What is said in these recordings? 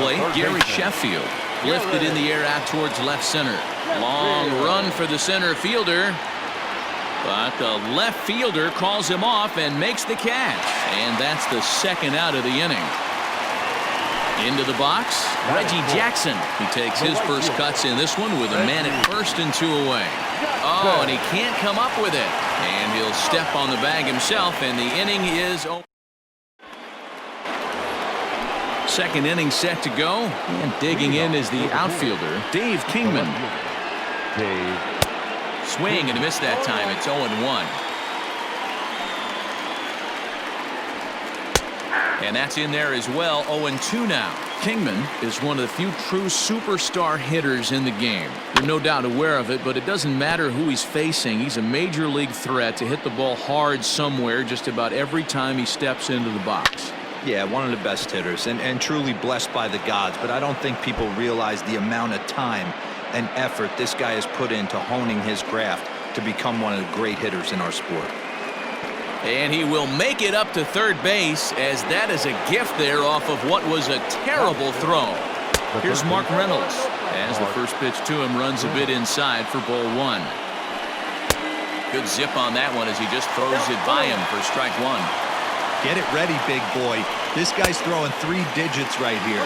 plate, Gary Sheffield. Lifted in the air out towards left center. Long run for the center fielder. But the left fielder calls him off and makes the catch. And that's the second out of the inning. Into the box, Reggie Jackson. He takes his first cuts in this one with a man at first and 2 away. Oh, and he can't come up with it. And he'll step on the bag himself, and the inning is over. Second inning set to go, and digging in is the outfielder, Dave Kingman. Swing and a miss that time. It's 0-1. And that's in there as well. 0-2 now. Kingman is one of the few true superstar hitters in the game. You're no doubt aware of it, but it doesn't matter who he's facing. He's a major league threat to hit the ball hard somewhere just about every time he steps into the box. Yeah, one of the best hitters and truly blessed by the gods, but I don't think people realize the amount of time and effort this guy has put into honing his craft to become one of the great hitters in our sport. And he will make it up to third base, as that is a gift there off of what was a terrible throw. Here's Mark Reynolds as the first pitch to him runs a bit inside for ball one. Good zip on that one as he just throws it by him for strike one. Get it ready, big boy. This guy's throwing 3 digits right here.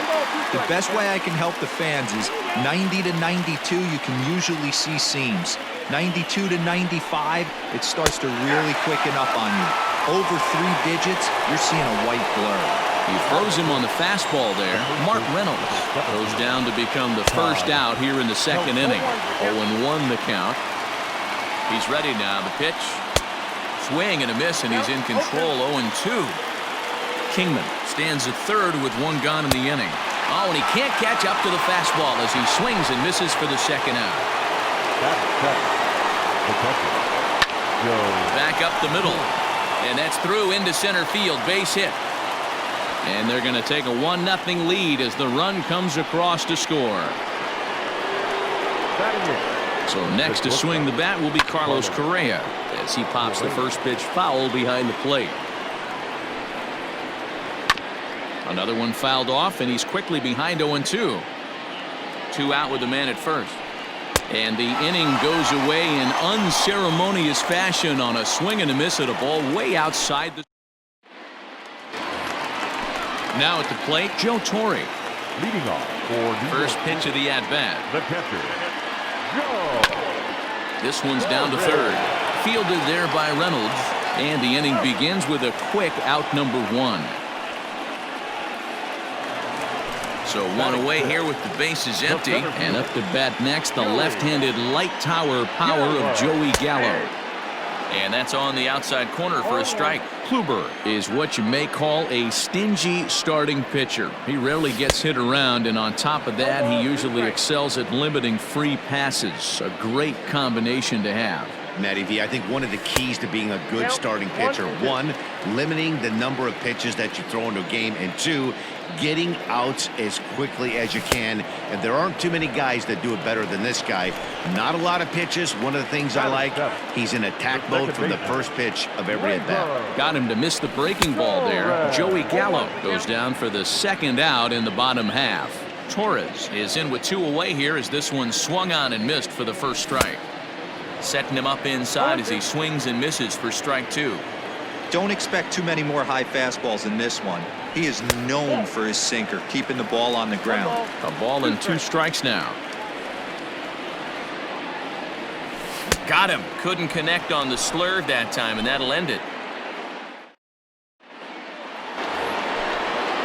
The best way I can help the fans is 90 to 92, you can usually see seams. 92 to 95, it starts to really quicken up on you. Over 3 digits, you're seeing a white blur. He throws him on the fastball there. Mark Reynolds goes down to become the first out here in the second inning. 0-1 the count. He's ready now. The pitch. Swing and a miss, and he's in control. 0-2. Kingman stands at third with 1 gone in the inning. Oh, and he can't catch up to the fastball as he swings and misses for the second out. Back up the middle, and that's through into center field. Base hit. And they're going to take a 1-0 lead as the run comes across to score. So next to swing the bat will be Carlos Correa as he pops the first pitch foul behind the plate. Another one fouled off, and he's quickly behind 0-2. 2 out with the man at first. And the inning goes away in unceremonious fashion on a swing and a miss at a ball way outside the. Now at the plate, Joe Torre. Leading off for first pitch of the at-bat. The catcher, Joe. This one's down to third. Fielded there by Reynolds. And the inning begins with a quick out number 1. So 1 away here with the bases empty. And up to bat next, the left-handed light tower power of Joey Gallo. And that's on the outside corner for a strike. Kluber is what you may call a stingy starting pitcher. He rarely gets hit around, and on top of that, he usually excels at limiting free passes. A great combination to have. Matty V, I think one of the keys to being a good starting pitcher, 1, limiting the number of pitches that you throw into a game, and 2, getting outs as quickly as you can. And there aren't too many guys that do it better than this guy. Not a lot of pitches. One of the things I like, he's in attack mode from the first pitch of every at-bat. Got him to miss the breaking ball there. Joey Gallo goes down for the second out in the bottom half. Torres is in with 2 away here as this one swung on and missed for the first strike. Setting him up inside as he swings and misses for strike 2. Don't expect too many more high fastballs in this one. He is known for his sinker, keeping the ball on the ground. A ball and 2 strikes now. Got him. Couldn't connect on the slurve that time, and that'll end it.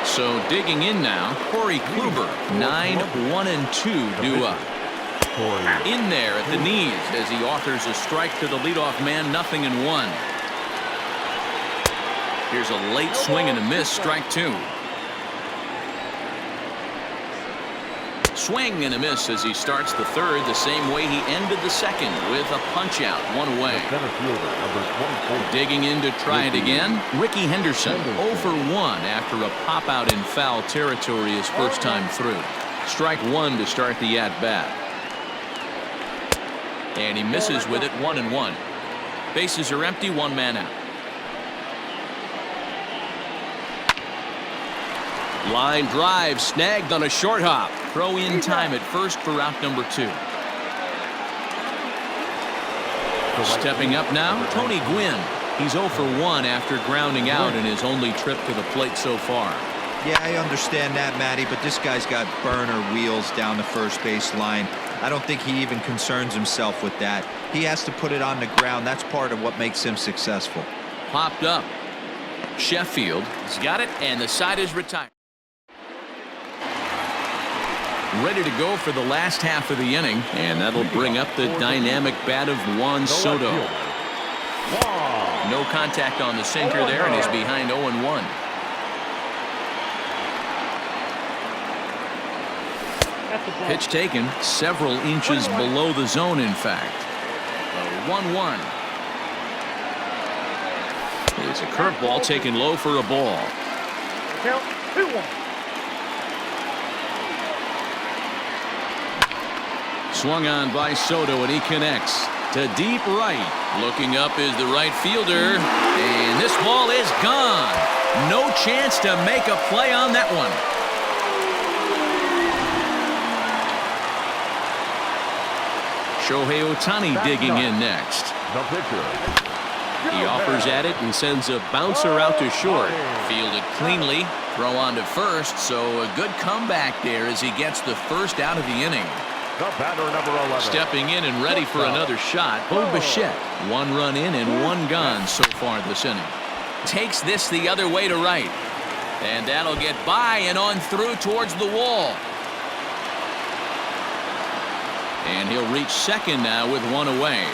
So digging in now, Corey Kluber, 9-1-2 due up. In there at the knees as he offers a strike to the leadoff man, 0-1. Here's a late swing and a miss, strike 2. Swing and a miss as he starts the third the same way he ended the second with a punch out, 1 away. Digging in to try it again, Ricky Henderson, 0 for 1 after a pop out in foul territory his first time through. Strike 1 to start the at-bat. And he misses with it, 1-1. Bases are empty, 1 man out. Line drive snagged on a short hop. Throw in time at first for out number 2. Stepping up now, Tony Gwynn. He's 0 for 1 after grounding out in his only trip to the plate so far. Yeah, I understand that, Matty, but this guy's got burner wheels down the first base line. I don't think he even concerns himself with that. He has to put it on the ground. That's part of what makes him successful. Popped up. Sheffield has got it, and the side is retired. Ready to go for the last half of the inning, and that'll bring up the dynamic bat of Juan Soto. No contact on the sinker there, and he's behind 0-1. Pitch taken several inches below the zone, in fact. 1-1. It's a curveball taken low for a ball. Count 2-1. Swung on by Soto, and he connects to deep right. Looking up is the right fielder, and this ball is gone. No chance to make a play on that one. Shohei Ohtani digging in next. The pitcher. He offers at it and sends a bouncer out to short. Fielded cleanly. Throw on to first, so a good comeback there as he gets the first out of the inning. The batter, number 11. Stepping in and ready for another shot, Bo Bichette. 1 run in and 1 gone so far this inning. Takes this the other way to right. And that'll get by and on through towards the wall. And he'll reach second now with 1 away.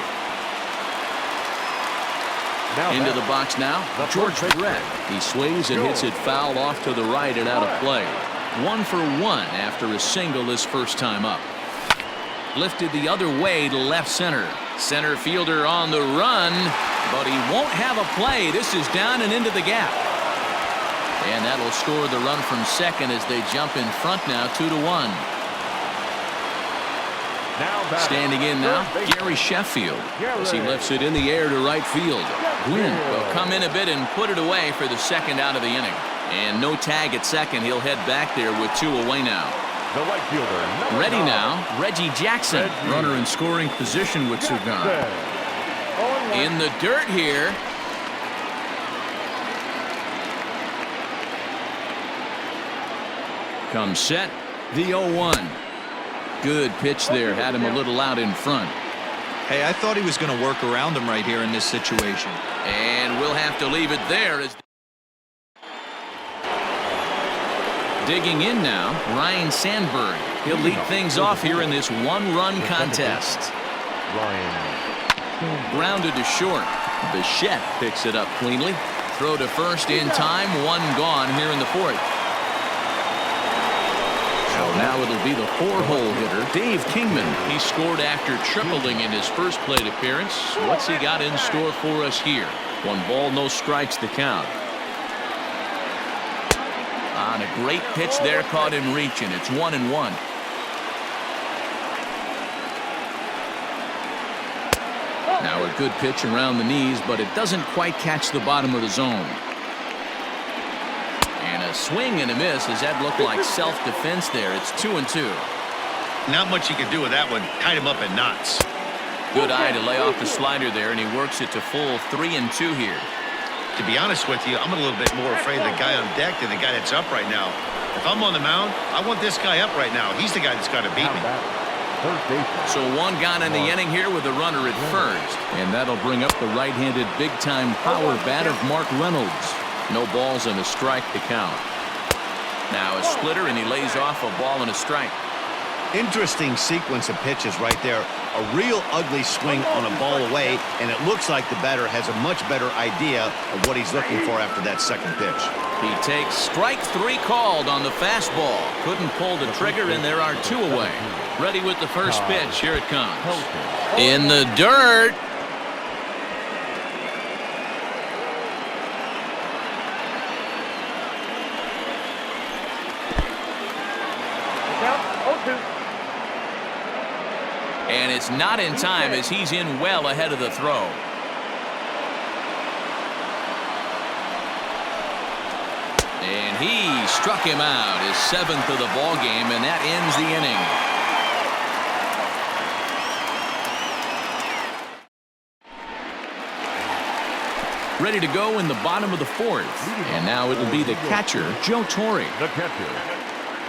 Into the box now, George Brett. He swings and hits it foul off to the right and out of play. 1 for 1 after a single his first time up. Lifted the other way to left center. Center fielder on the run, but he won't have a play. This is down and into the gap. And that'll score the run from second as they jump in front now 2-1. Standing in now, Gary Sheffield, as he lifts it in the air to right field. Gwynn will come in a bit and put it away for the second out of the inning. And no tag at second. He'll head back there with 2 away now. The right fielder. Ready now, Reggie Jackson. Runner in scoring position with 2 gone. In the dirt here. Comes set, the 0-1. Good pitch there, had him a little out in front. Hey, I thought he was going to work around him right here in this situation. And we'll have to leave it there. As digging in now, Ryan Sandberg. He'll lead things off here in this 1-run contest. Grounded to short. Bichette picks it up cleanly. Throw to first in time. 1 gone here in the 4th. So now it'll be the 4-hole hitter, Dave Kingman. He scored after tripling in his first plate appearance. What's he got in store for us here? 1 ball, no strikes to count. On a great pitch there, caught him reaching. It's 1-1. Now a good pitch around the knees, but it doesn't quite catch the bottom of the zone. And a swing and a miss. Does that look like self-defense there? It's 2-2. Not much you can do with that one. Tied him up in knots. Good eye to lay off the slider there, and he works it to full 3-2 here. To be honest with you, I'm a little bit more afraid of the guy on deck than the guy that's up right now. If I'm on the mound, I want this guy up right now. He's the guy that's got to beat me. So 1 gone in the inning here with a runner at first. And that'll bring up the right-handed big-time power bat of Mark Reynolds. No balls and a strike to count. Now a splitter, and he lays off a ball and a strike. Interesting sequence of pitches right there. A real ugly swing on a ball away, and it looks like the batter has a much better idea of what he's looking for after that second pitch. He takes strike 3 called on the fastball. Couldn't pull the trigger, and there are 2 away. Ready with the first pitch. Here it comes. In the dirt. And it's not in time as he's in well ahead of the throw. And he struck him out, his 7th of the ball game, and that ends the inning. Ready to go in the bottom of the 4th. And now it'll be the catcher, Joe Torre. The catcher,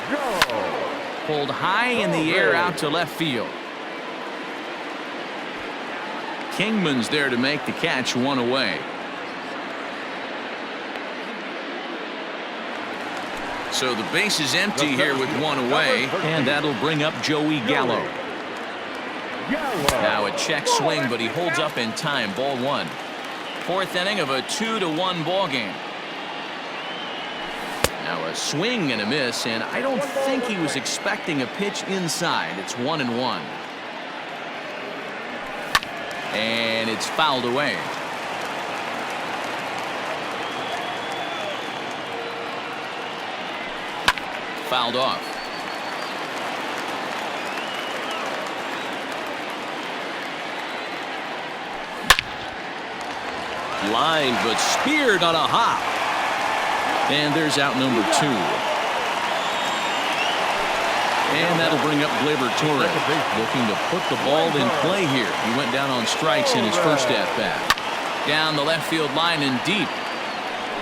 Joe. Pulled high in the air out to left field. Kingman's there to make the catch, 1 away. So the base is empty here with 1 away, and that'll bring up Joey Gallo. Now a check swing, but he holds up in time. Ball 1. 4th inning of a 2-1 ball game. Now a swing and a miss, and I don't think he was expecting a pitch inside. It's 1-1. And it's fouled away. Fouled off. Line, but speared on a hop. And there's out number 2. And that'll bring up Gleyber Torres, looking to put the ball in play here. He went down on strikes in his first at-bat. Down the left field line and deep.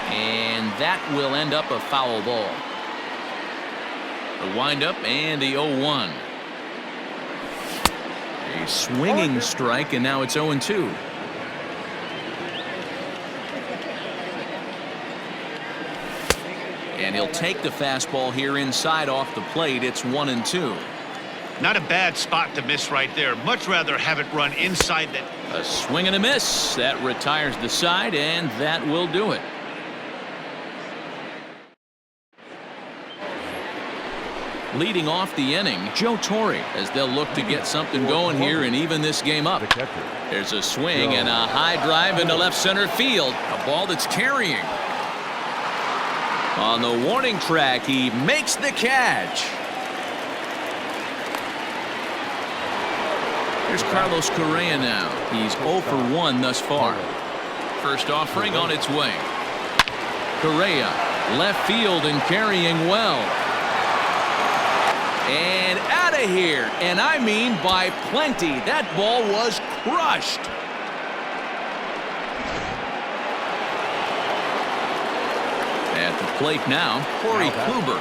And that will end up a foul ball. The windup and the 0-1. A swinging strike, and now it's 0-2. And he'll take the fastball here inside off the plate. It's 1-2. Not a bad spot to miss right there. Much rather have it run inside that. A swing and a miss. That retires the side, and that will do it. Leading off the inning, Joe Torre, as they'll look to get something going here and even this game up. There's a swing and a high drive into left center field. A ball that's carrying. On the warning track, he makes the catch. Here's Carlos Correa now. He's 0 for 1 thus far. First offering on its way. Correa, left field and carrying well. And out of here. And I mean by plenty. That ball was crushed. At the plate now, Corey Kluber.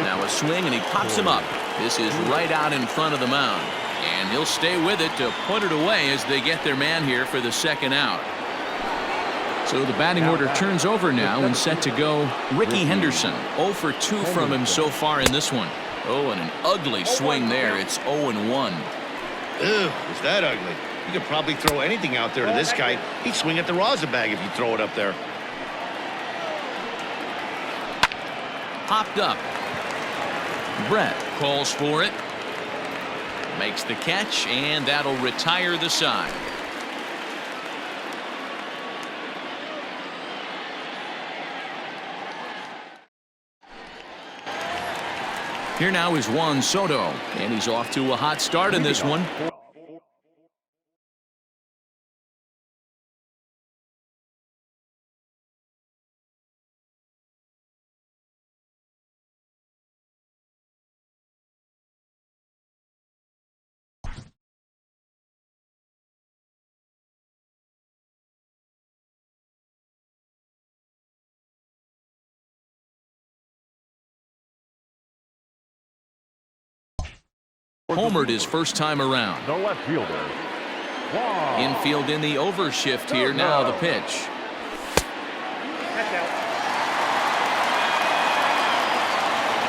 Now a swing, and he pops him up. This is right out in front of the mound. And he'll stay with it to put it away as they get their man here for the second out. So the batting order turns over now, and set to go Ricky Henderson. 0 for 2 from him so far in this one. Oh, and an ugly swing there. It's 0-1. Ew, is that ugly? You could probably throw anything out there to this guy. He'd swing at the rosin bag if you throw it up there. Popped up. Brett calls for it. Makes the catch, and that'll retire the side. Here now is Juan Soto, and he's off to a hot start in this one. Homered his first time around. The left fielder. Infield in the overshift here. Now the pitch.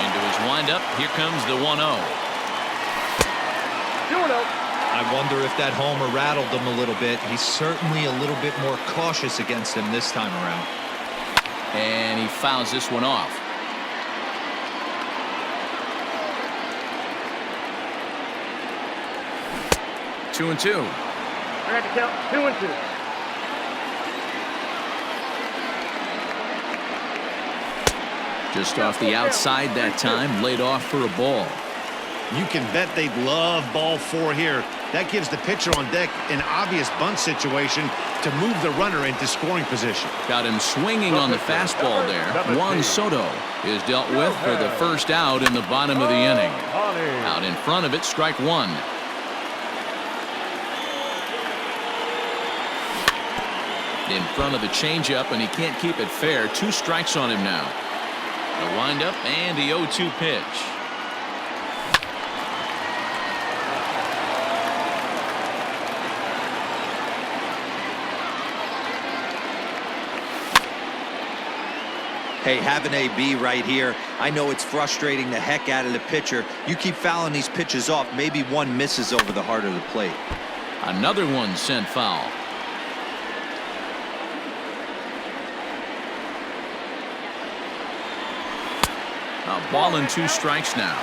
Into his windup. Here comes the 1-0. I wonder if that homer rattled him a little bit. He's certainly a little bit more cautious against him this time around. And he fouls this one off. Two and two. I got to count 2-2. Just off the outside that time, laid off for a ball. You can bet they'd love ball 4 here. That gives the pitcher on deck an obvious bunt situation. to move the runner into scoring position. Got him swinging on the fastball there. Juan Soto is dealt with for the first out in the bottom of the inning. Out in front of it, strike one. In front of the changeup, and he can't keep it fair. 2 strikes on him now. The windup and the 0-2 pitch. Hey, have an AB right here. I know it's frustrating the heck out of the pitcher. You keep fouling these pitches off, maybe one misses over the heart of the plate. Another one sent foul. A ball and 2 strikes now.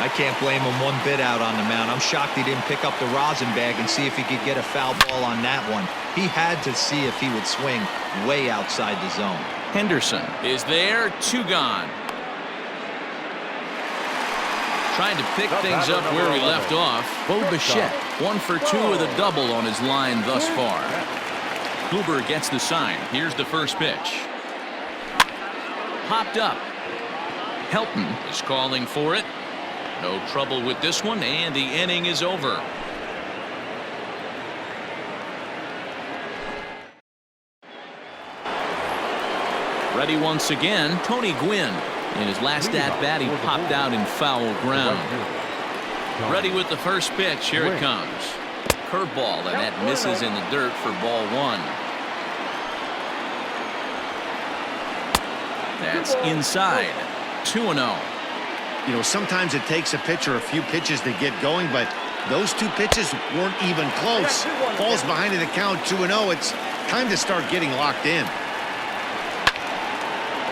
I can't blame him one bit out on the mound. I'm shocked he didn't pick up the rosin bag and see if he could get a foul ball on that one. He had to see if he would swing way outside the zone. Henderson is there. 2 gone. Trying to pick things up where we left off. Bo Bichette 1 for 2 with a double on his line thus far. Kluber gets the sign. Here's the first pitch. Popped up. Helton is calling for it. No trouble with this one, and the inning is over. Ready once again, Tony Gwynn. In his last at-bat, he popped out in foul ground. Ready with the first pitch. Here it comes. Curveball, and that misses in the dirt for ball 1. That's inside. 2-0. You know, sometimes it takes a pitcher a few pitches to get going, but those 2 pitches weren't even close. Falls behind in the count 2-0. It's time to start getting locked in.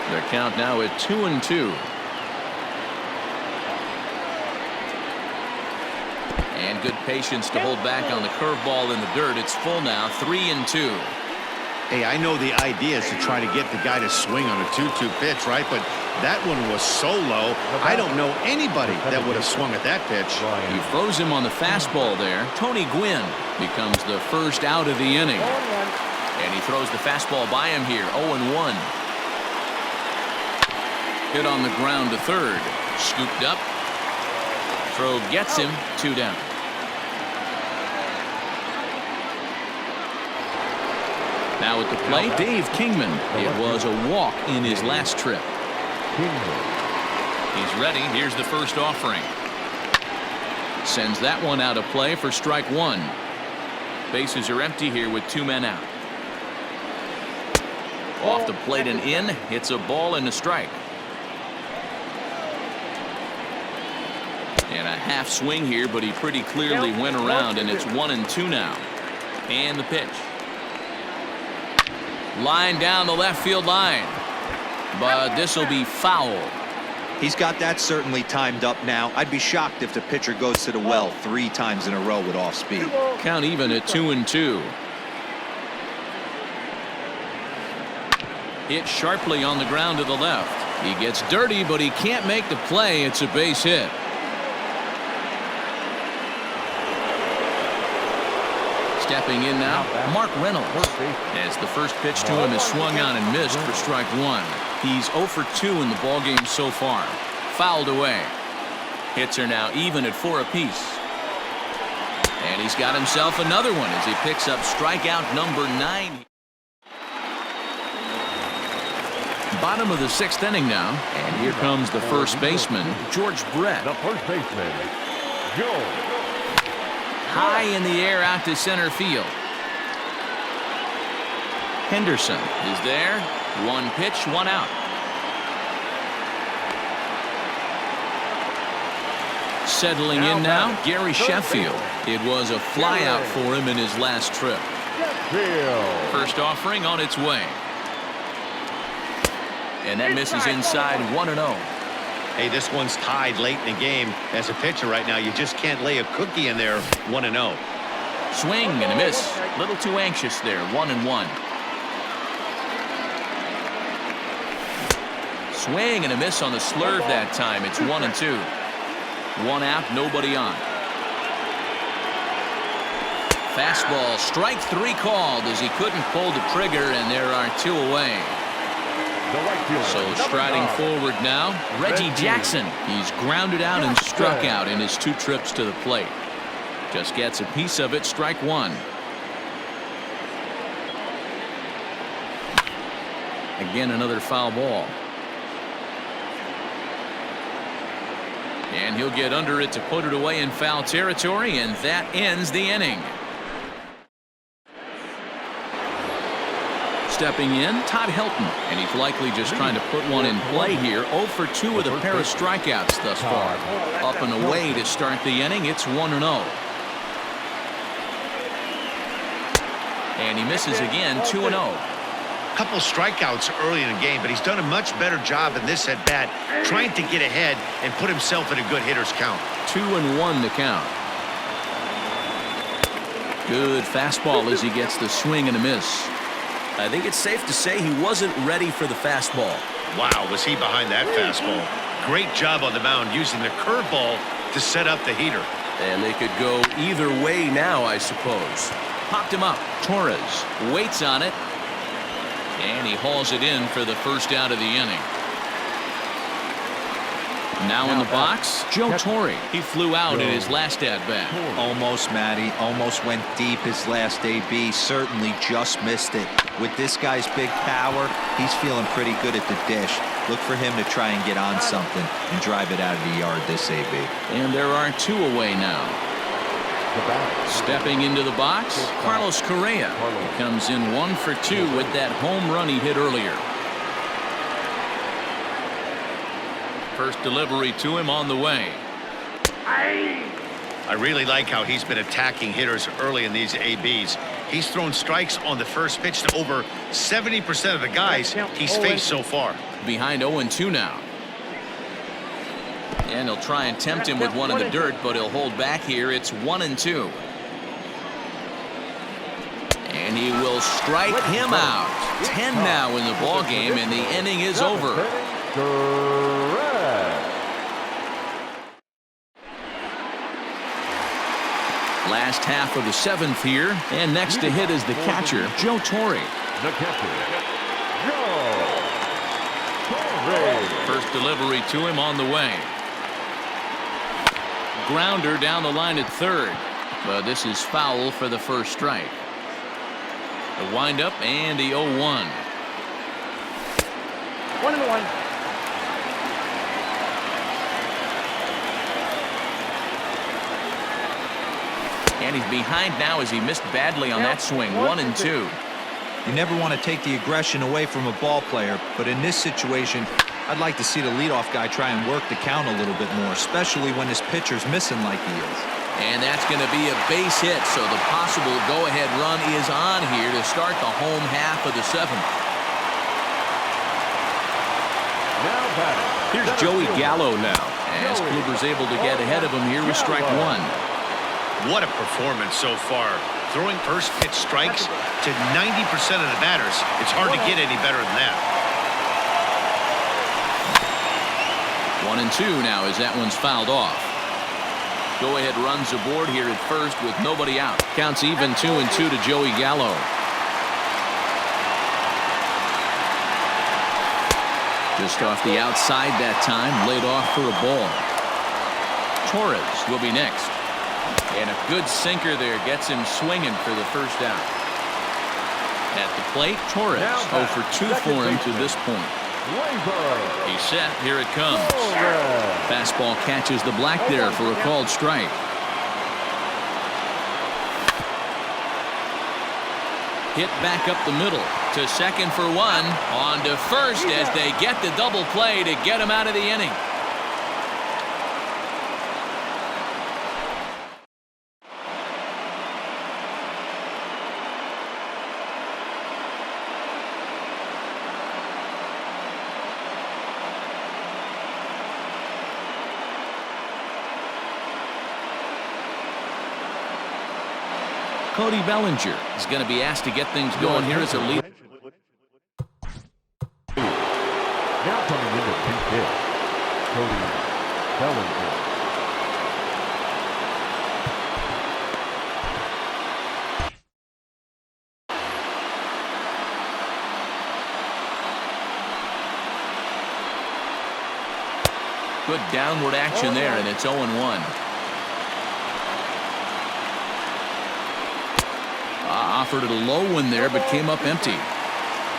The count now at 2-2. And good patience to hold back on the curveball in the dirt. It's full now, 3-2. Hey, I know the idea is to try to get the guy to swing on a 2-2 pitch, right? But that one was so low, I don't know anybody that would have swung at that pitch. He froze him on the fastball there. Tony Gwynn becomes the first out of the inning. And he throws the fastball by him here, 0-1. Hit on the ground to third. Scooped up. Throw gets him. 2 down. Now at the plate, Dave Kingman. It was a walk in his last trip. He's ready. Here's the first offering. Sends that one out of play for strike 1. Bases are empty here with 2 men out. Off the plate and in. It's a ball and a strike. And a half swing here, but he pretty clearly went around, and it's 1-2 now. And the pitch. Line down the left field line. But this will be foul. He's got that certainly timed up now. I'd be shocked if the pitcher goes to the well 3 times in a row with off speed. Count even at 2-2. Hit sharply on the ground to the left. He gets dirty, but he can't make the play. It's a base hit. Stepping in now, Mark Reynolds. As the first pitch to him is swung on and missed for strike 1. He's 0 for 2 in the ballgame so far. Fouled away. Hits are now even at 4 apiece. And he's got himself another one as he picks up strikeout number 9. Bottom of the 6th inning now. And here comes the first baseman, George Brett. The first baseman, George. High in the air out to center field. Henderson is there. 1 pitch, 1 out. Settling in now, Gary Sheffield. It was a flyout for him in his last trip. First offering on its way. And that misses inside, 1-0. Hey, this one's tied late in the game. As a pitcher right now, you just can't lay a cookie in there. 1-0. Swing and a miss. A little too anxious there. 1-1. Swing and a miss on the slurve that time. It's 1-2. 1 out, nobody on. Fastball, strike 3 called as he couldn't pull the trigger, and there are 2 away. The right fielder, So striding forward now, Reggie Jackson. He's grounded out and struck out in his 2 trips to the plate. Just gets a piece of it, strike 1. Again, another foul ball. And he'll get under it to put it away in foul territory, and that ends the inning. Stepping in, Todd Helton, and he's likely just trying to put one in play here. 0 for 2 with a pair of strikeouts thus far. Up and away to start the inning. It's 1-0. And he misses again, 2-0. Couple strikeouts early in the game, but he's done a much better job in this at bat, trying to get ahead and put himself in a good hitter's count. 2-1 to count. Good fastball as he gets the swing and a miss. I think it's safe to say he wasn't ready for the fastball. Wow, was he behind that fastball. Great job on the mound using the curveball to set up the heater. And they could go either way now, I suppose. Popped him up. Torres waits on it. And he hauls it in for the first out of the inning. Now in the box, Joe Torre. He flew out in his last at-bat. Almost, Matty. Almost went deep his last AB. Certainly just missed it. With this guy's big power, he's feeling pretty good at the dish. Look for him to try and get on something and drive it out of the yard this AB. And there are 2 away now. Stepping into the box, Carlos Correa. He comes in 1 for 2 with that home run he hit earlier. First delivery to him on the way. I really like how he's been attacking hitters early in these ABs. He's thrown strikes on the first pitch to over 70% of the guys he's faced so far. Behind 0-2 now. And he'll try and tempt him with one in the dirt, but he'll hold back here. It's 1-2. And he will strike him out. 10 now in the ball game, and the inning is over. Last half of the 7th here, and next to hit is the catcher, Joe Torre. The catcher, Joe Torre. First delivery to him on the way. Grounder down the line at third, but this is foul for the first strike. The windup and the 0-1. 1-1. And he's behind now as he missed badly on that swing. 1-2. You never want to take the aggression away from a ball player, but in this situation, I'd like to see the leadoff guy try and work the count a little bit more, especially when his pitcher's missing like he is. And that's going to be a base hit, so the possible go-ahead run is on here to start the home half of the 7th. Now batting. Here's Joey Gallo now. As Kluber's able to get ahead of him here with strike 1. What a performance so far. Throwing first pitch strikes to 90% of the batters. It's hard to get any better than that. 1-2 now as that one's fouled off. Go-ahead runs aboard here at first with nobody out. Counts even 2-2 to Joey Gallo. Just off the outside that time, laid off for a ball. Torres will be next. And a good sinker there gets him swinging for the first out. At the plate, Torres 0 for 2 for him to this point. He's set. Here it comes. Fastball catches the black there for a called strike. Hit back up the middle to second for 1. On to first as they get the double play to get him out of the inning. Cody Bellinger is going to be asked to get things going here as a lead. Now coming in to hit, Cody Bellinger. Good downward action there, and it's 0-1. Offered it a low one there, but came up empty.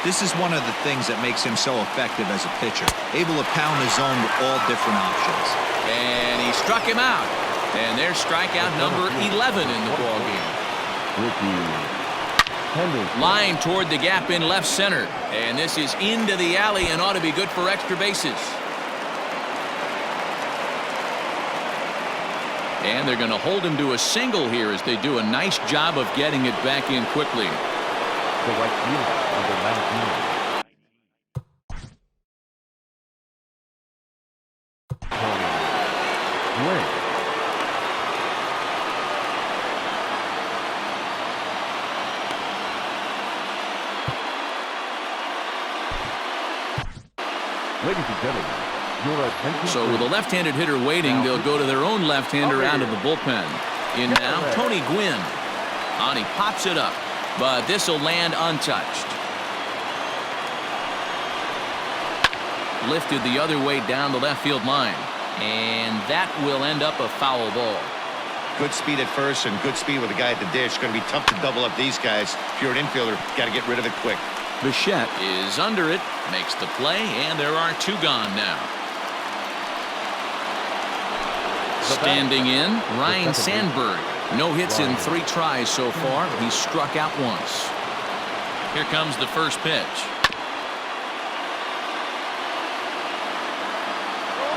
This is one of the things that makes him so effective as a pitcher, able to pound the zone with all different options. And he struck him out. And there's strikeout number 11 in the ballgame. Line toward the gap in left center. And this is into the alley and ought to be good for extra bases. And they're going to hold him to a single here as they do a nice job of getting it back in quickly. The right fielder, number 19. Tony Gwynn. Ladies and gentlemen, your attention. So with a left-handed hitter waiting, they'll go to their own left-hander out of the bullpen. In now, Tony Gwynn. And he pops it up, but this will land untouched. Lifted the other way down the left field line. And that will end up a foul ball. Good speed at first and good speed with the guy at the dish. Going to be tough to double up these guys. If you're an infielder, got to get rid of it quick. Bichette is under it, makes the play, and there are two gone now. Standing in, Ryan Sandberg. No hits in 3 tries so far. He's struck out once. Here comes the first pitch.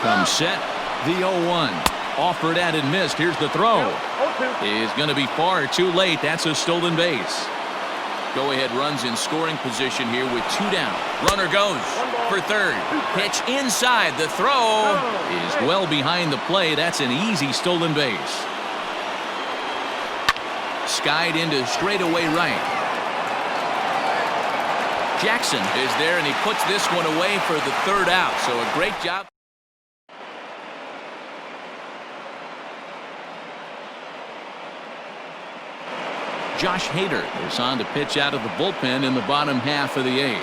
Comes set. The 0-1. Offered at and missed. Here's the throw. Is going to be far too late. That's a stolen base. Go-ahead runs in scoring position here with 2 down. Runner goes for third. Pitch inside. The throw is well behind the play. That's an easy stolen base. Skied into straightaway right. Jackson is there, and he puts this one away for the 3rd out. So a great job. Josh Hader is on to pitch out of the bullpen in the bottom half of the 8th.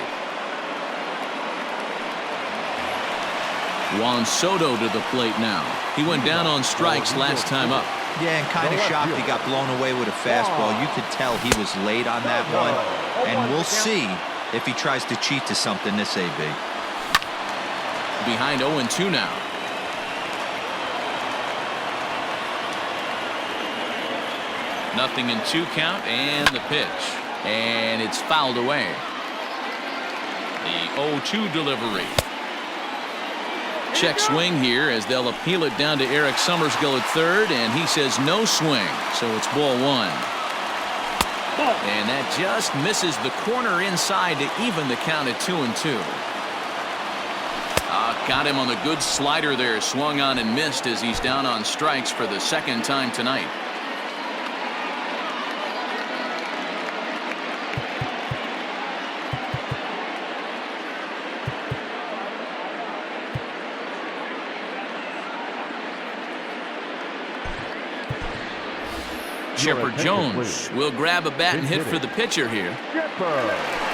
Juan Soto to the plate now. He went down on strikes last time up. Yeah, and kind of shocked he got blown away with a fastball. You could tell he was late on that one. And we'll see if he tries to cheat to something this AB. Behind 0-2 now. Nothing in 2 count, and the pitch. And it's fouled away. The 0-2 delivery. Check swing here as they'll appeal it down to Eric Summersgill at third, and he says no swing, so it's ball 1. And that just misses the corner inside to even the count at 2-2. Got him on the good slider there, swung on and missed as he's down on strikes for the 2nd time tonight. Chipper Jones will grab a bat and hit for the pitcher here. Chipper Jones.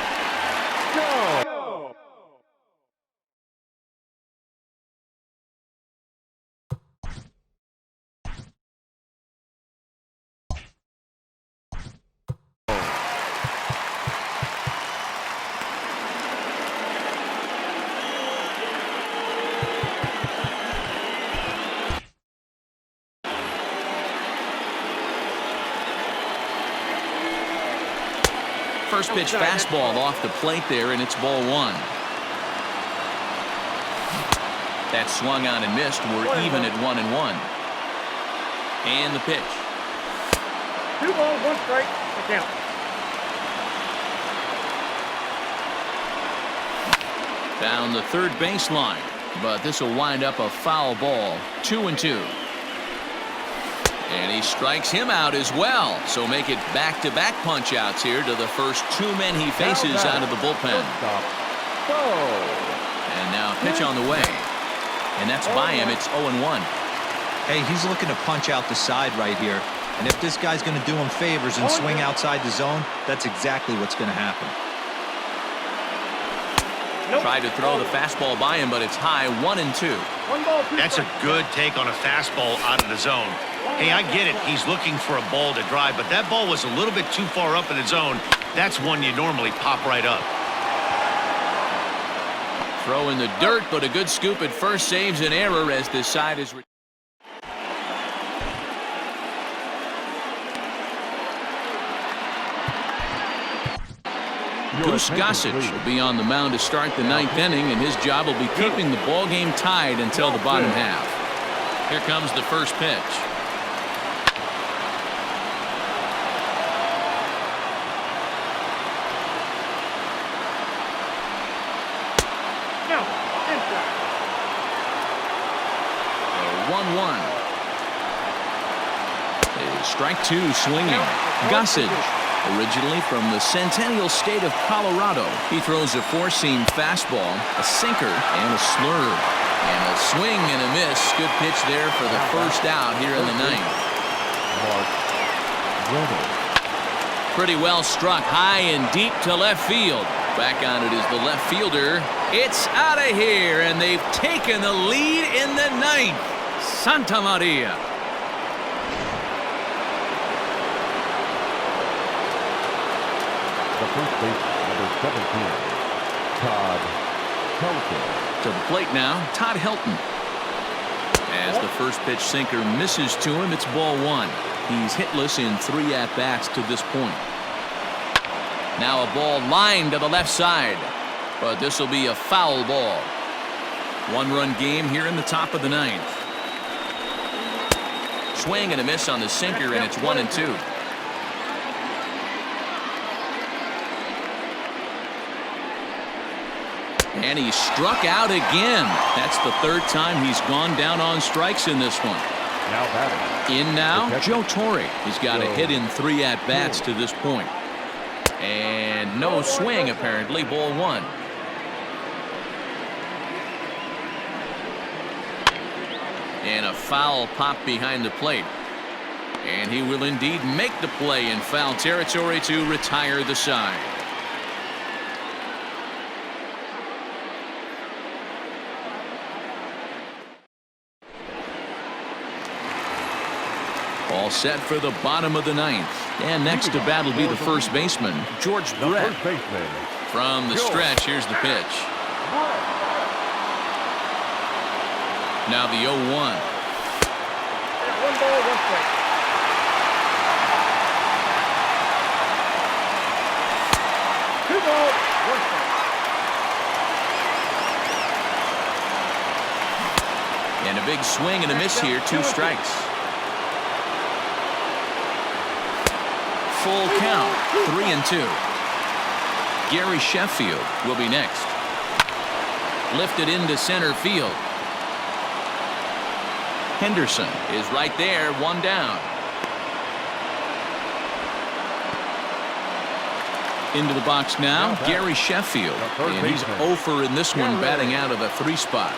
First pitch fastball off the plate there, and it's ball 1. That swung on and missed. We're even at 1-1. And the pitch. 2 balls, 1 strike. The count. Down the third baseline, but this will wind up a foul ball. 2-2. And he strikes him out as well. So make it back-to-back punch-outs here to the first 2 men he faces out of the bullpen. And now pitch on the way. And that's by him. It's 0-1. Hey, he's looking to punch out the side right here. And if this guy's going to do him favors and swing outside the zone, that's exactly what's going to happen. Tried to throw the fastball by him, but it's high. 1-2. 1 ball, 2 That's a strikes. good take on a fastball out of the zone. Hey, I get it. He's looking for a ball to drive, but that ball was a little bit too far up in the zone. That's one you normally pop right up. Throw in the dirt, but a good scoop at first saves an error as this side is. Goose Gossage will be on the mound to start the 9th inning, and his job will be keeping the ball game tied until the bottom half. Here comes the first pitch. No, inside. 1-1. Strike 2 swinging. Gossage, originally from the Centennial State of Colorado. He throws a four-seam fastball, a sinker, and a slurve. And a swing and a miss. Good pitch there for the first out here in the 9th. Pretty well struck high and deep to left field. Back on it is the left fielder. It's out of here, and they've taken the lead in the 9th. Santa Maria. The first baseman, number 17, Todd Helton. To the plate now, Todd Helton. As the first pitch sinker misses to him, it's ball 1. He's hitless in 3 at-bats to this point. Now a ball lined to the left side, but this will be a foul ball. 1-run game here in the top of the 9th. Swing and a miss on the sinker, and it's 1-2. And he struck out again. That's the 3rd time he's gone down on strikes in this one. Now batting. In now, Joe Torre. He's got a hit in 3 at-bats to this point. And no swing, apparently. Ball 1. And a foul pop behind the plate. And he will indeed make the play in foul territory to retire the side. All set for the bottom of the 9th. And next to bat will be the first baseman, George The Brett. first baseman, From the stretch, here's the pitch. Now the 0-1. 1 ball, 1 strike. Two balls, 1 strike. And a big swing and a miss here, 2 strikes. Full count, 3-2. Gary Sheffield will be next. Lifted into center field. Henderson is right there, 1 down. Into the box now, Gary Sheffield. And he's 0 for in this one, batting out of the 3 spot.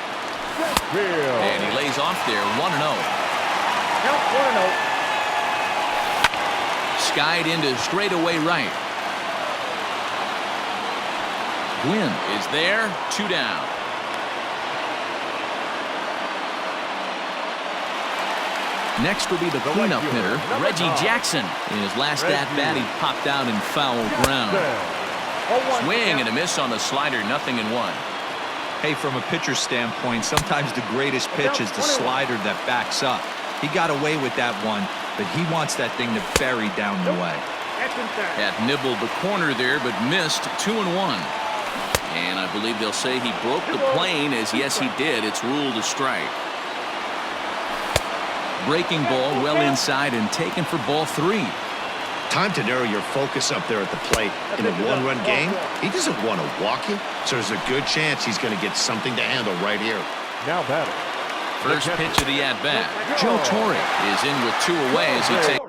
And he lays off there, 1-0. Count 1-0. Skied into straightaway right. Gwynn is there, 2 down. Next will be the cleanup hitter, Reggie Jackson. In his last at-bat, he popped out in foul ground. Swing and a miss on the slider, 0-1. Hey, from a pitcher's standpoint, sometimes the greatest pitch is the slider that backs up. He got away with that one, but he wants that thing to bury down the way. That's inside. That nibbled the corner there, but missed, 2-1. And I believe they'll say he broke the plane, as yes, he did. It's ruled a strike. Breaking ball well inside and taken for ball 3. Time to narrow your focus up there at the plate. In a 1-run game, he doesn't want to walk you, so there's a good chance he's going to get something to handle right here. Now batting. First pitch of the at-bat. Joe Torre is in with 2 away as he takes.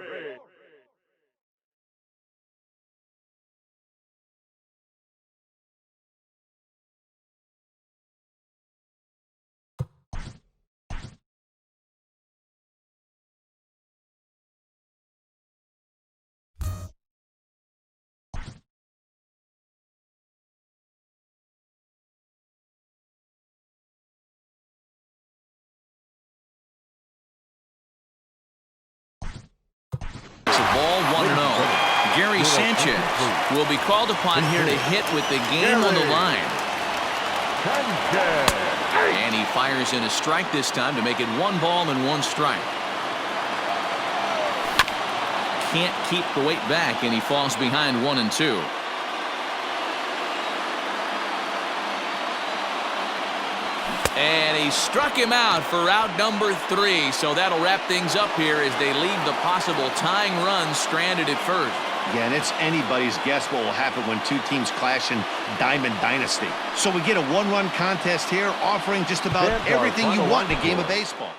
Sanchez will be called upon here to hit with the game on the line. And he fires in a strike this time to make it 1 ball and 1 strike. Can't keep the weight back, and he falls behind 1-2. And he struck him out for out number 3. So that'll wrap things up here as they leave the possible tying run stranded at first. Yeah, and it's anybody's guess what will happen when two teams clash in Diamond Dynasty. So we get a 1-run contest here, offering just about everything you want in a game of baseball.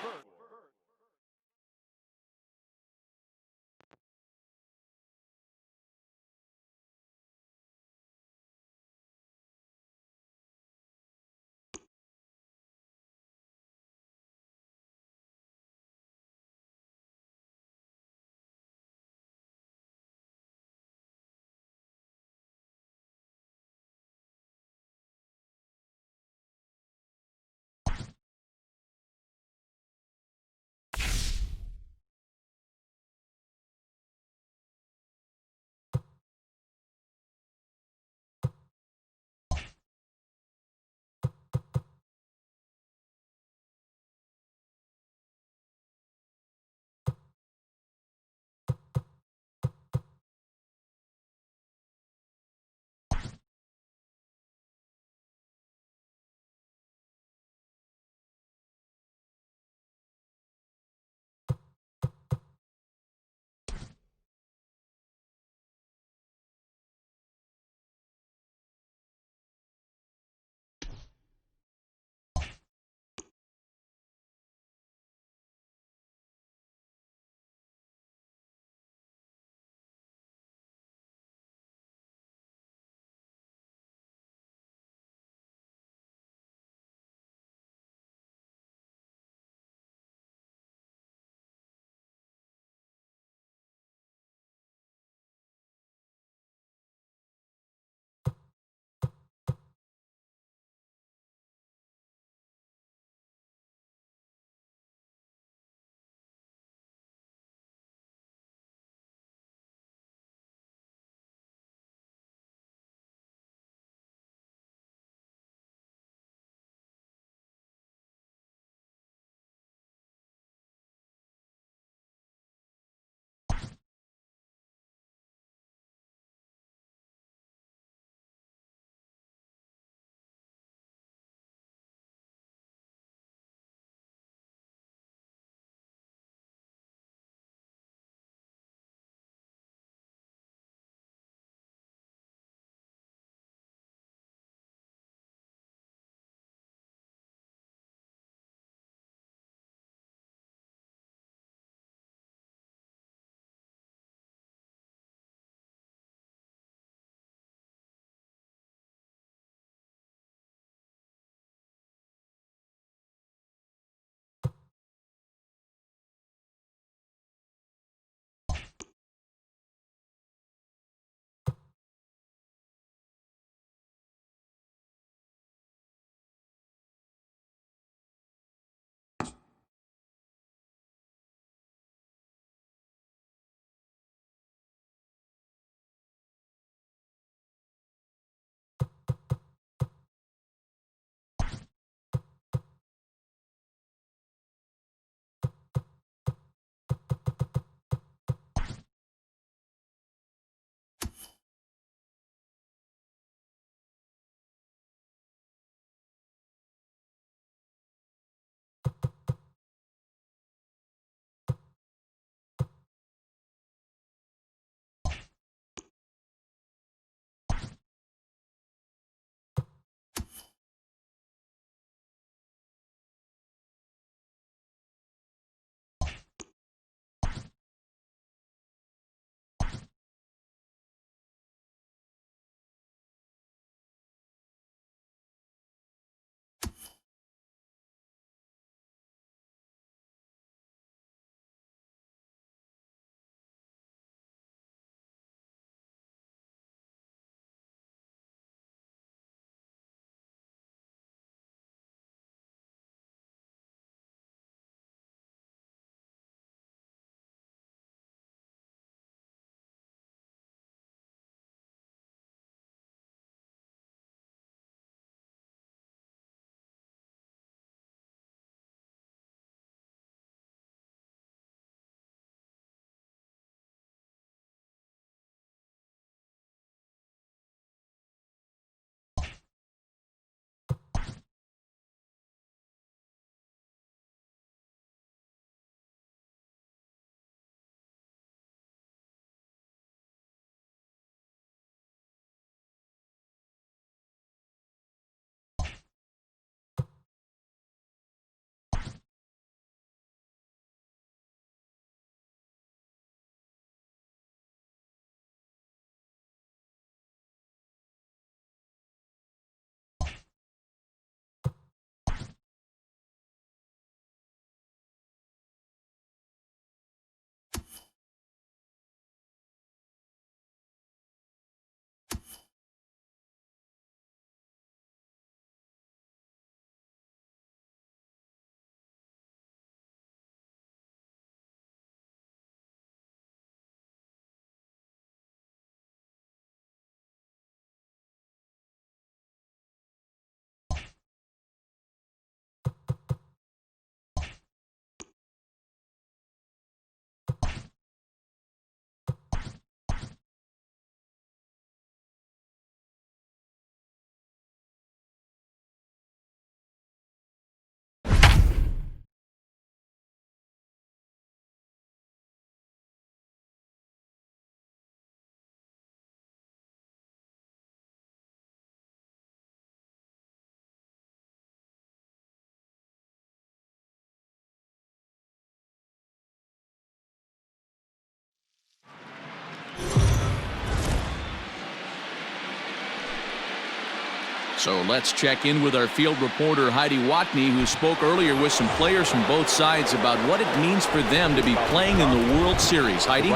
So let's check in with our field reporter Heidi Watney, who spoke earlier with some players from both sides about what it means for them to be playing in the World Series. Heidi?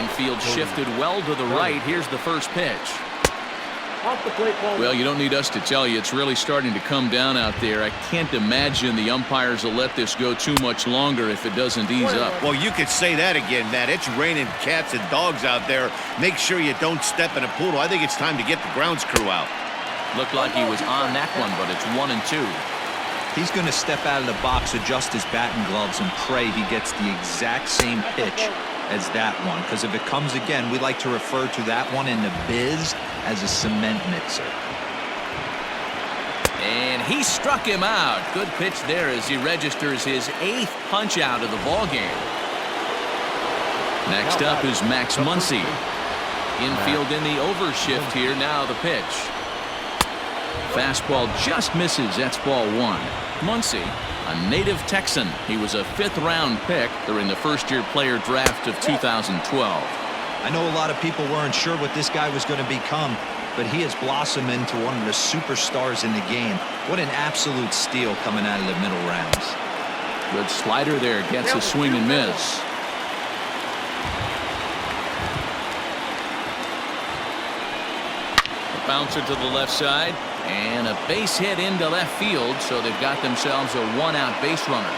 Infield shifted well to the right. Here's the first pitch. Off the plate, ball. Well, you don't need us to tell you it's really starting to come down out there. I can't imagine the umpires will let this go too much longer if it doesn't ease up. Well, you could say that again, Matt. It's raining cats and dogs out there. Make sure you don't step in a poodle. I think it's time to get the grounds crew out. Looked like he was on that one, but it's 1-2. He's going to step out of the box, adjust his batting gloves, and pray he gets the exact same pitch as that one. Because if it comes again, we like to refer to that one in the biz as a cement mixer. And he struck him out. Good pitch there as he registers his 8th punch out of the ball game. Next up is Max Muncy. Infield in the overshift here. Now the pitch. Fastball just misses. That's ball 1. Muncy, a native Texan. He was a 5th-round pick during the first-year player draft of 2012. I know a lot of people weren't sure what this guy was going to become, but he has blossomed into one of the superstars in the game. What an absolute steal coming out of the middle rounds. Good slider there. Gets a swing and miss. A bouncer to the left side. And a base hit into left field, so they've got themselves a 1-out base runner.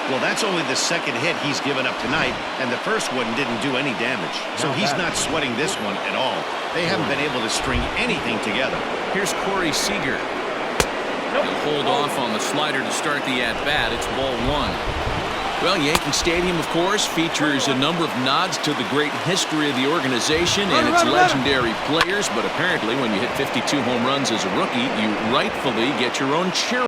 Well, that's only the second hit he's given up tonight, and the first one didn't do any damage. So he's not sweating this one at all. They haven't been able to string anything together. Here's Corey Seager. He'll hold off on the slider to start the at-bat. It's ball 1. Well, Yankee Stadium, of course, features a number of nods to the great history of the organization and its legendary players, but apparently when you hit 52 home runs as a rookie, you rightfully get your own cheer.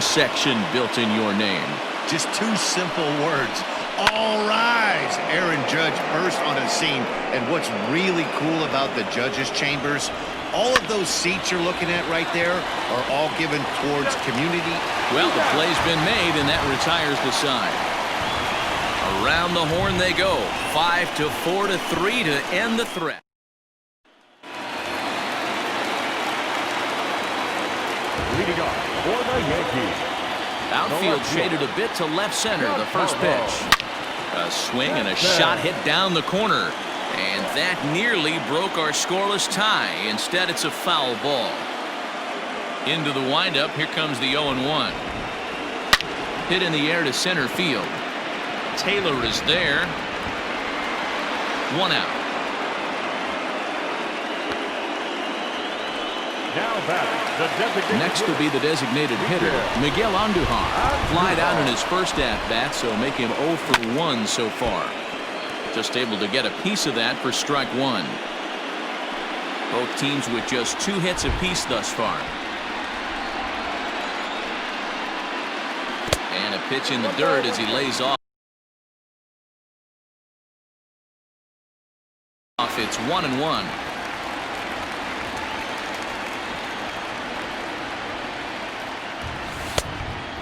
Section built in your name. Just 2 simple words. All rise. Aaron Judge burst on the scene. And what's really cool about the judges' chambers, all of those seats you're looking at right there are all given towards community. Well, the play's been made, and that retires the side. Around the horn they go. 5-4-3 to end the threat. Leading off for the Yankees. Outfield shaded a bit to left center. The first pitch. A swing and a shot hit down the corner. And that nearly broke our scoreless tie. Instead, it's a foul ball. Into the windup. Here comes the 0-1. Hit in the air to center field. Taylor is there. 1 out. Next will be the designated hitter, Miguel Andujar. Flied out in his first at-bat, so make him 0 for 1 so far. Just able to get a piece of that for strike 1. Both teams with just 2 hits apiece thus far. And a pitch in the dirt as he lays off. It's 1-1.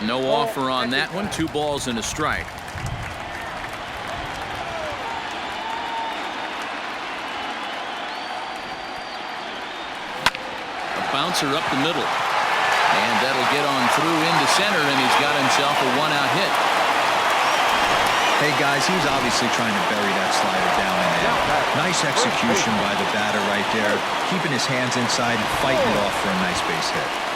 No offer on that one. 2 balls and a strike. A bouncer up the middle. And that'll get on through into center, and he's got himself a 1-out hit. Hey, guys, he was obviously trying to bury that slider down and in. Nice execution by the batter right there, keeping his hands inside and fighting it off for a nice base hit.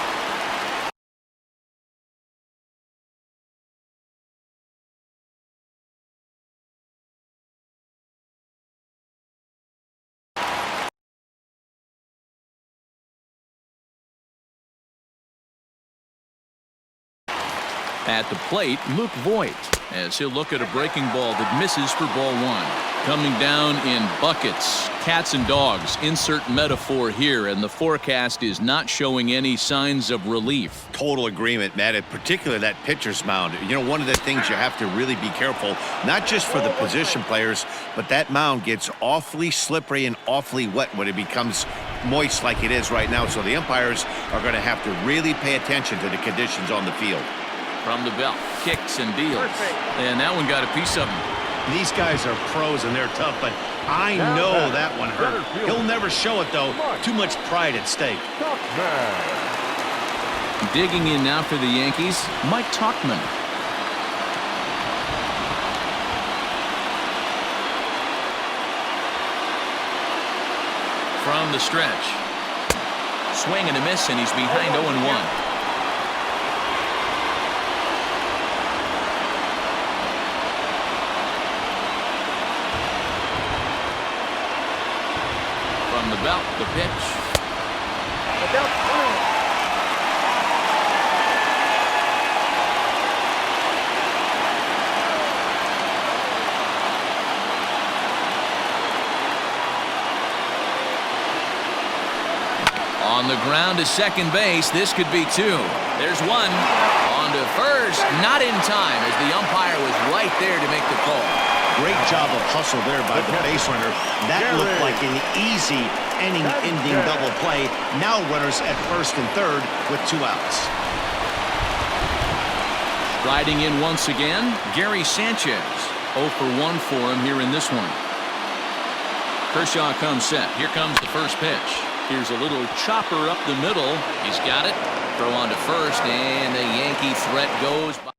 At the plate, Luke Voigt, as he'll look at a breaking ball that misses for ball one. Coming down in buckets, cats and dogs, insert metaphor here, and the forecast is not showing any signs of relief. Total agreement, Matt, in particular that pitcher's mound. You know, one of the things you have to really be careful, not just for the position players, but that mound gets awfully slippery and awfully wet when it becomes moist like it is right now. So the umpires are going to have to really pay attention to the conditions on the field. From the belt, kicks and deals. And that one got a piece of him. These guys are pros and they're tough, but I know that one hurt. He'll never show it, though. Too much pride at stake. Digging in now for the Yankees, Mike Tauchman. From the stretch. Swing and a miss, and he's behind 0-1. From the belt, the pitch. On the ground to second base. This could be two. There's one. On to first. Not in time, as the umpire was right there to make the call. Great job of hustle there by the base runner. That looked like an easy inning-ending double play. Now runners at first and third with 2 outs. Riding in once again, Gary Sanchez. 0 for 1 for him here in this one. Kershaw comes set. Here comes the first pitch. Here's a little chopper up the middle. He's got it. Throw on to first, and the Yankee threat goes by.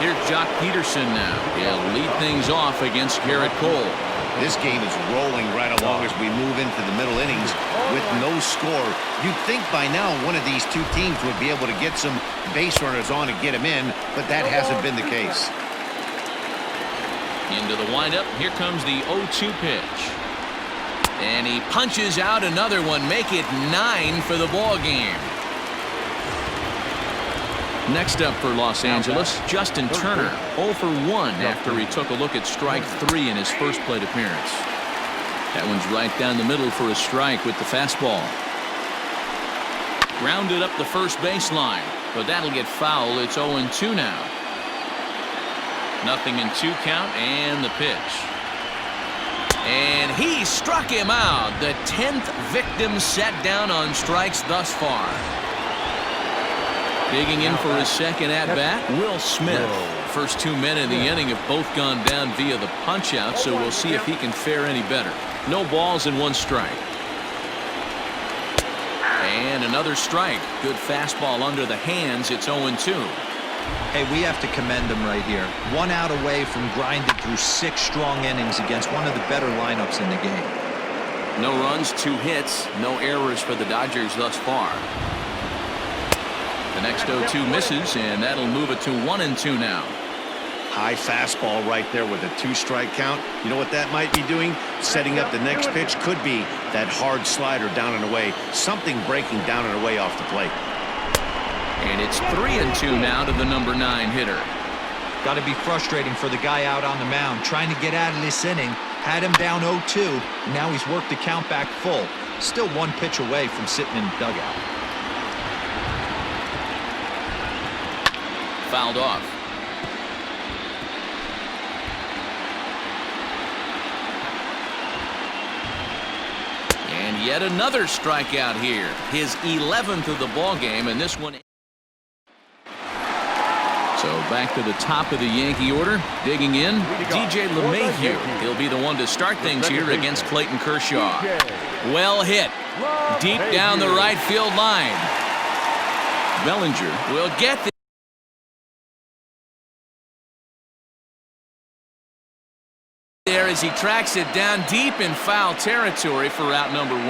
Here's Jock Peterson now. He'll lead things off against Garrett Cole. This game is rolling right along as we move into the middle innings with no score. You'd think by now one of these two teams would be able to get some base runners on and get them in, but that hasn't been the case. Into the windup. Here comes the 0-2 pitch. And he punches out another one. Make it 9 for the ball game. Next up for Los Angeles, Justin Turner, 0 for 1 after he took a look at strike 3 in his first plate appearance. That one's right down the middle for a strike with the fastball. Grounded up the first baseline, but that'll get foul. It's 0-2 now. Nothing in 2 count, and the pitch. And he struck him out. The 10th victim set down on strikes thus far. Digging in for his second at-bat, Will Smith. First 2 men in the inning have both gone down via the punch-out, so we'll see if he can fare any better. No balls and 1 strike. And another strike. Good fastball under the hands. It's 0-2. Hey, we have to commend them right here. 1 out away from grinding through 6 strong innings against one of the better lineups in the game. No runs, 2 hits, no errors for the Dodgers thus far. The next 0-2 misses, and that'll move it to 1-2 now. High fastball right there with a 2-strike count. You know what that might be doing? Setting up the next pitch. Could be that hard slider down and away. Something breaking down and away off the plate. And it's 3-2 now to the number 9 hitter. Got to be frustrating for the guy out on the mound, trying to get out of this inning. Had him down 0-2, and now he's worked the count back full. Still 1 pitch away from sitting in the dugout. Fouled off. And yet another strikeout here. His 11th of the ball game, and this one. So back to the top of the Yankee order. Digging in, DJ LeMahieu. He'll be the one to start things here against Clayton Kershaw. Well hit. Deep down the right field line. Bellinger will get the there as he tracks it down deep in foul territory for out number 1.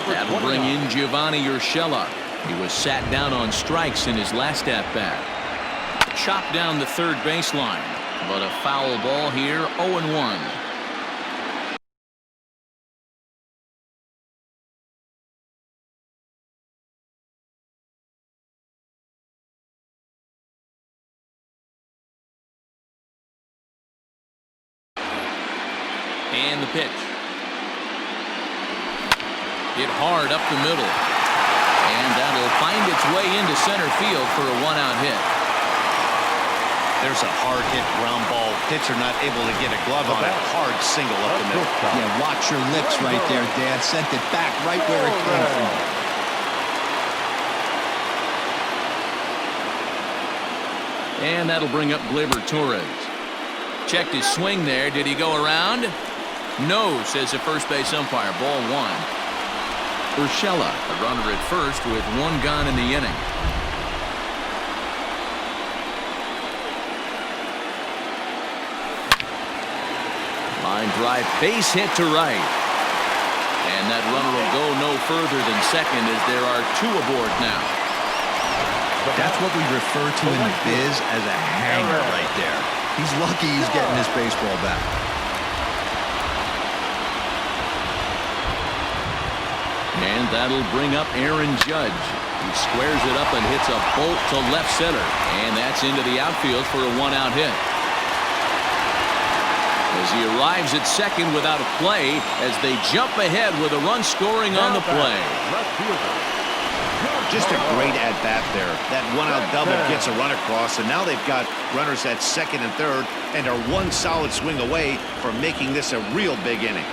That'll bring in Giovanni Urshela. He was sat down on strikes in his last at-bat. Chopped down the third baseline, but a foul ball here, 0-1. And the pitch. Hit hard up the middle. And that'll find its way into center field for a one-out hit. There's a hard hit ground ball. Pitcher not able to get a glove on it. Hard single up the middle. Yeah, watch your lips right there, Dan. Sent it back right where it came from. And that'll bring up Gleyber Torres. Checked his swing there. Did he go around? No, says the first base umpire. Ball one. Urshela, a runner at first with one gone in the inning. Line drive, base hit to right. And that runner will go no further than second as there are two aboard now. That's what we refer to in the biz as a hanger right there. He's lucky he's getting his baseball back. And that'll bring up Aaron Judge. He squares it up and hits a bolt to left center. And that's into the outfield for a one-out hit. As he arrives at second without a play as they jump ahead with a run scoring on the play. Just a great at-bat there. That one-out double gets a run across, and now they've got runners at second and third and are one solid swing away from making this a real big inning.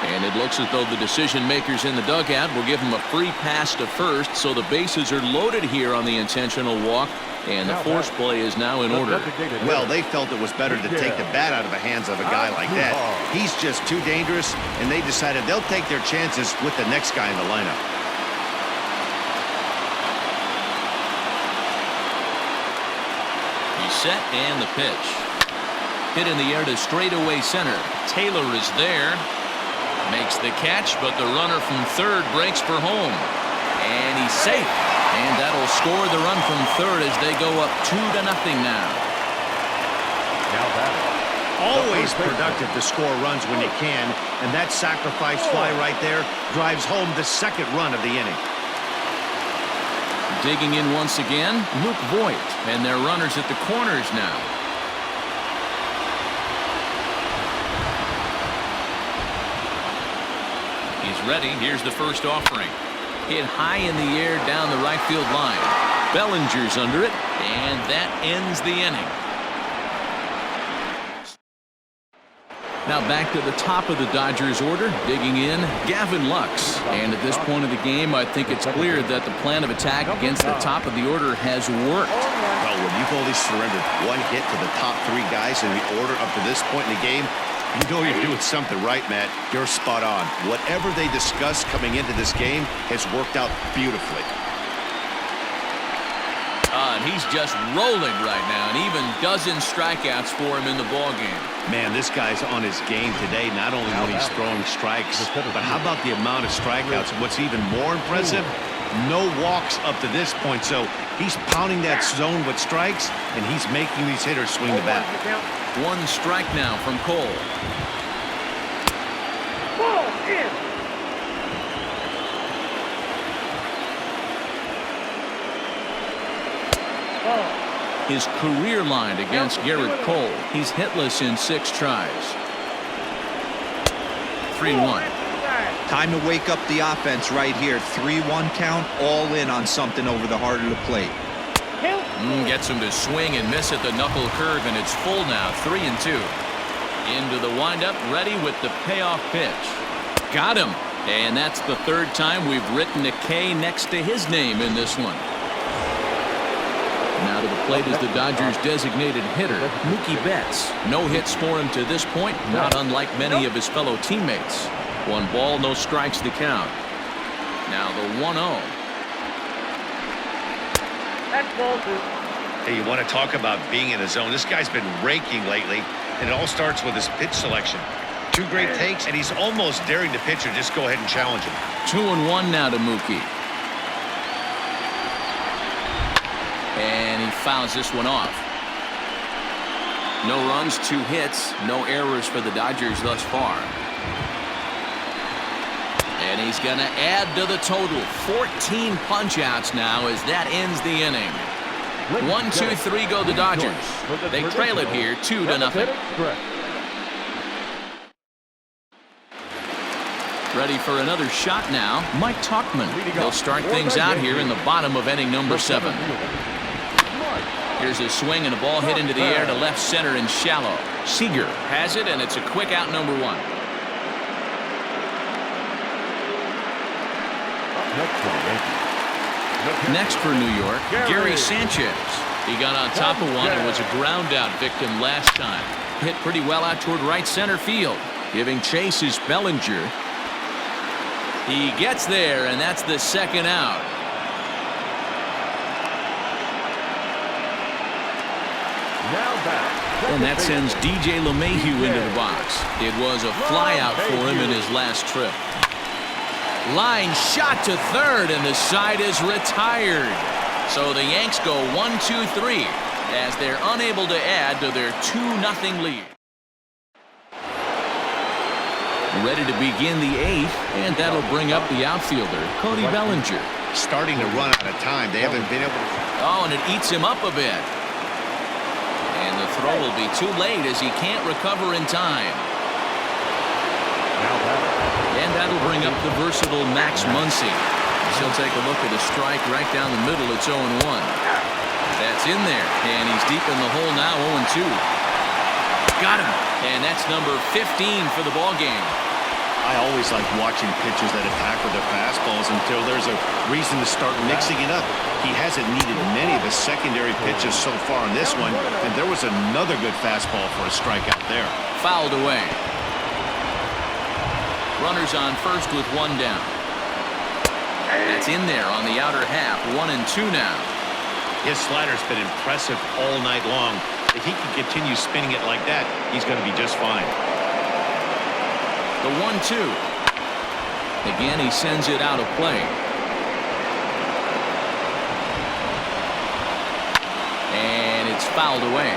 And it looks as though the decision makers in the dugout will give him a free pass to first, so the bases are loaded here on the intentional walk, and the force play is now in order. Well, they felt it was better to take the bat out of the hands of a guy like that. He's just too dangerous, and they decided they'll take their chances with the next guy in the lineup. He's set, and the pitch. Hit in the air to straightaway center. Taylor is there. Makes the catch, but the runner from third breaks for home. And he's safe. And that'll score the run from third as they go up 2-0 now. Always productive to score runs when you can, and that sacrifice fly right there drives home the second run of the inning. Digging in once again, Luke Voigt, and their runners at the corners now. He's ready. Here's the first offering. Hit high in the air down the right field line. Bellinger's under it, and that ends the inning. Now back to the top of the Dodgers order, digging in, Gavin Lux. And at this point of the game, I think it's clear that the plan of attack against the top of the order has worked. Well, when you've only surrendered one hit to the top three guys in the order up to this point in the game, you know you're doing something right, Matt. You're spot on. Whatever they discussed coming into this game has worked out beautifully. And he's just rolling right now, and even dozen strikeouts for him in the ballgame. Man, this guy's on his game today, not only when he's throwing strikes, but how about the amount of strikeouts? What's even more impressive, no walks up to this point. So he's pounding that zone with strikes, and he's making these hitters swing the bat. One strike now from Cole. Ball in. His career line against Garrett Cole. He's hitless in 6 tries. 3-1. Time to wake up the offense right here. 3-1 count, all in on something over the heart of the plate. Gets him to swing and miss at the knuckle curve, and it's full now. 3-2. Into the windup, ready with the payoff pitch. Got him. And that's the third time we've written a K next to his name in this one. Now to the plate is the Dodgers' designated hitter, Mookie Betts. No hits for him to this point, not unlike many of his fellow teammates. 1 ball, no strikes to count. Now the 1-0. That's ball 2. Hey, you want to talk about being in the zone? This guy's been raking lately, and it all starts with his pitch selection. 2 great takes, and he's almost daring the pitcher just go ahead and challenge him. 2-1 now to Mookie. And he fouls this one off. No runs, 2 hits, no errors for the Dodgers thus far. And he's going to add to the total. 14 punch-outs now as that ends the inning. 1-2-3 go the Dodgers. They trail it here 2-0. Ready for another shot now. Mike Tauchman. He'll start things out here in the bottom of inning number 7. Here's a swing and a ball hit into the air to left center and shallow. Seager has it, and it's a quick out, number 1. Next for New York, Gary Sanchez. He got on top of one and was a ground out victim last time. Hit pretty well out toward right center field. Giving chase is Bellinger. He gets there, and that's the second out. And that sends DJ LeMahieu into the box. It was a flyout for him in his last trip. Line shot to third, and the side is retired. So the Yanks go 1-2-3 as they're unable to add to their 2-0 lead. Ready to begin the 8th, and that'll bring up the outfielder, Cody Bellinger. Starting to run out of time. They haven't been able to... Oh, and it eats him up a bit. And the throw will be too late as he can't recover in time. And that'll bring up the versatile Max Muncy. He'll take a look at a strike right down the middle. It's 0-1. That's in there, and he's deep in the hole now, 0-2. Got him, and that's number 15 for the ball game. I always like watching pitchers that attack with their fastballs until there's a reason to start mixing it up. He hasn't needed many of his secondary pitches so far on this one, and there was another good fastball for a strikeout there. Fouled away. Runners on first with 1 down. That's in there on the outer half, 1-2 now. His slider's been impressive all night long. If he can continue spinning it like that, he's going to be just fine. The 1-2. Again, he sends it out of play. And it's fouled away.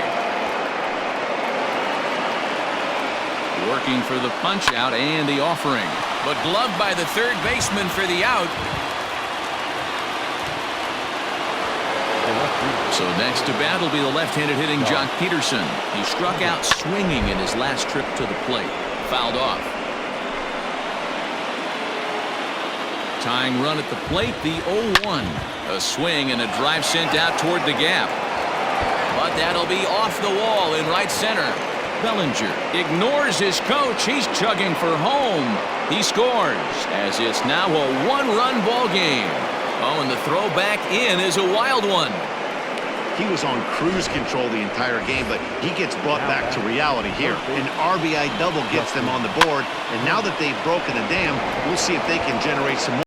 Working for the punch out and the offering. But gloved by the third baseman for the out. So next to bat will be the left-handed hitting Jock Peterson. He struck out swinging in his last trip to the plate. Fouled off. Tying run at the plate, the 0-1. A swing and a drive sent out toward the gap. But that'll be off the wall in right center. Bellinger ignores his coach. He's chugging for home. He scores as it's now a 1-run ball game. Oh, and the throw back in is a wild one. He was on cruise control the entire game, but he gets brought back to reality here. An RBI double gets them on the board, and now that they've broken the dam, we'll see if they can generate some more.